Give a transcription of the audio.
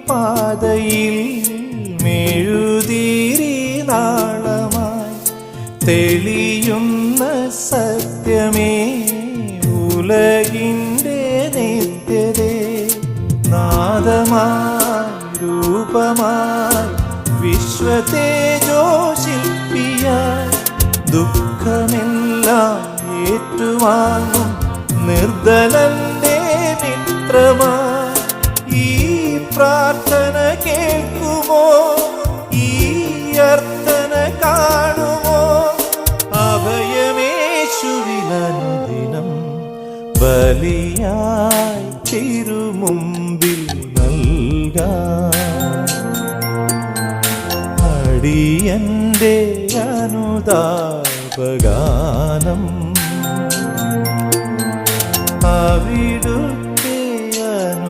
പാതയിൽ മെഴുതിരി നാളമായി തെളിയുന്ന സത്യമേ ഉലകിൻ്റെ നിത്യതേ നാദമായി രൂപമായി വിശ്വതേജോശില്പിയായി ദുഃഖമെല്ലാം ഏറ്റുവാങ്ങും നിർദ്ദലന്റെ മിത്രമായി ഈ പ്രാർത്ഥന കേൾക്കുമോ ഈ അർത്ഥന കാണുമോ അഭയമേശുവിലനുദിനം ബലിയായി തിരുമുമ്പിൽ നൽകാം അടിയന്റെ അനുതാപഗാനം